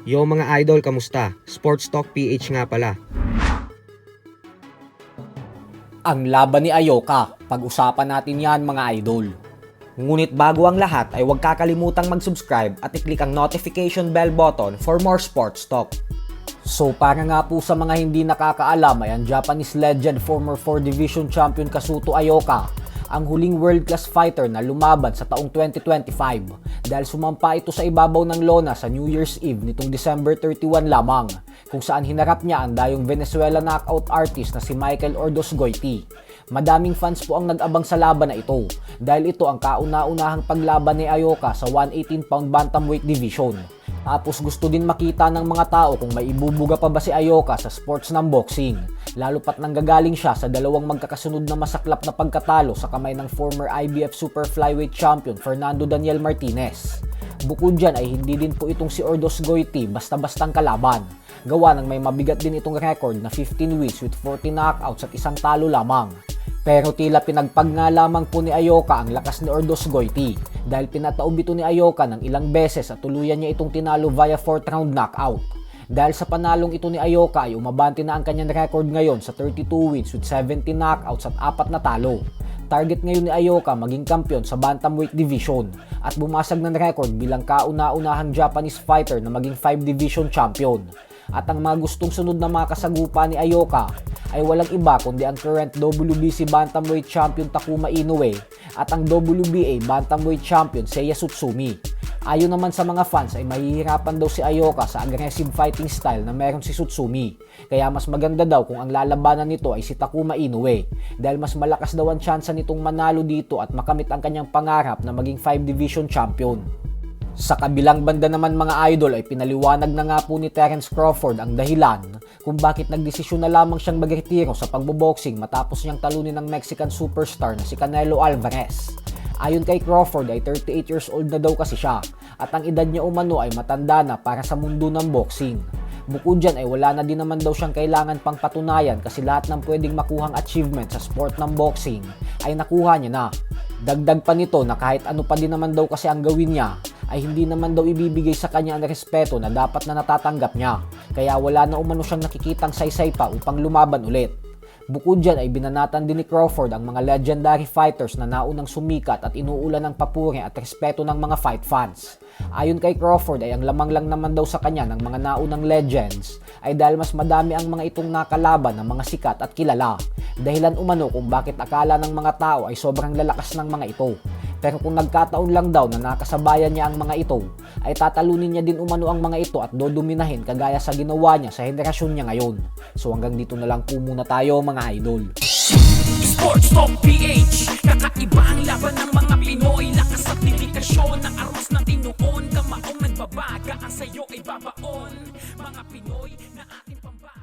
Yo mga idol, kamusta? Sports Talk PH nga pala. Ang laban ni Ayoka, pag-usapan natin yan mga idol. Ngunit bago ang lahat ay huwag kakalimutang mag-subscribe at i-click ang notification bell button for more sports talk. So para nga po sa mga hindi nakakaalam ay ang Japanese legend former 4 Division Champion Kazuto Ayoka, ang huling world-class fighter na lumaban sa taong 2025 dahil sumampa ito sa ibabaw ng lona sa New Year's Eve nitong December 31 lamang, kung saan hinarap niya ang dayong Venezuela knockout artist na si Michael Ordosgoiti. Madaming fans po ang nag-abang sa laban na ito dahil ito ang kauna-unahang paglaban ni Ayoka sa 118-pound bantamweight division. Tapos gusto din makita ng mga tao kung may ibubuga pa ba si Ayoka sa sports ng boxing, lalo pat nanggagaling siya sa dalawang magkakasunod na masaklap na pagkatalo sa kamay ng former IBF Super Flyweight Champion Fernando Daniel Martinez. Bukod dyan ay hindi din po itong si Ordosgoiti basta-bastang kalaban, gawa ng may mabigat din itong record na 15 wins with 40 knockouts at isang talo lamang. Pero tila pinagpag nga lamang po ni Ayoka ang lakas ni Ordosgoiti dahil pinataob ito ni Ayoka ng ilang beses at tuluyan niya itong tinalo via 4th round knockout. Dahil sa panalong ito ni Ayoka ay umabante na ang kanyang record ngayon sa 32 wins with 70 knockouts at 4 na talo. Target ngayon ni Ayoka maging kampiyon sa bantamweight division at bumasag ng record bilang kauna-unahang Japanese fighter na maging 5 division champion. At ang mga gustong sunod na mga kasagupa ni Ayoka ay walang iba kundi ang current WBC Bantamweight Champion Takuma Inoue at ang WBA Bantamweight Champion Seiya Tsutsumi. Ayon naman sa mga fans ay mahihirapan daw si Ayoka sa aggressive fighting style na meron si Tsutsumi. Kaya mas maganda daw kung ang lalabanan nito ay si Takuma Inoue dahil mas malakas daw ang tsansa nitong manalo dito at makamit ang kanyang pangarap na maging 5 division champion. Sa kabilang banda naman mga idol ay pinaliwanag na nga po ni Terence Crawford ang dahilan kung bakit nagdesisyon na lamang siyang magretiro sa pagboboxing matapos niyang talunin ng Mexican superstar na si Canelo Alvarez. Ayon kay Crawford ay 38 years old na daw kasi siya at ang edad niya umano ay matanda na para sa mundo ng boxing. Bukod dyan ay wala na din naman daw siyang kailangan pang patunayan kasi lahat ng pwedeng makuhang achievement sa sport ng boxing ay nakuha niya na. Dagdag pa nito na kahit ano pa din naman daw kasi ang gawin niya ay hindi naman daw ibibigay sa kanya ang respeto na dapat na natatanggap niya. Kaya wala na umano siyang nakikitang saysay pa upang lumaban ulit. Bukod dyan ay binanatan din ni Crawford ang mga legendary fighters na naunang sumikat at inuulan ng papuri at respeto ng mga fight fans. Ayon kay Crawford ay ang lamang lang naman daw sa kanya ng mga naunang legends ay dahil mas madami ang mga itong nakalaban ng mga sikat at kilala. Dahilan umano kung bakit akala ng mga tao ay sobrang lalakas ng mga ito. Pero kung nagkataon lang daw na nakasabayan niya ang mga ito, ay tatalunin niya din umano ang mga ito at dodominahin kagaya sa ginawa niya sa henerasyon niya ngayon. So hanggang dito na lang po muna tayo mga idol. Sports Talk PH, kakaiba ang laban ng mga Pinoy. Lakas at dedikasyon ng aros na tinuon. Kamaong nagbabaga, ang sayo ay babaon. Mga Pinoy na ating pambahan.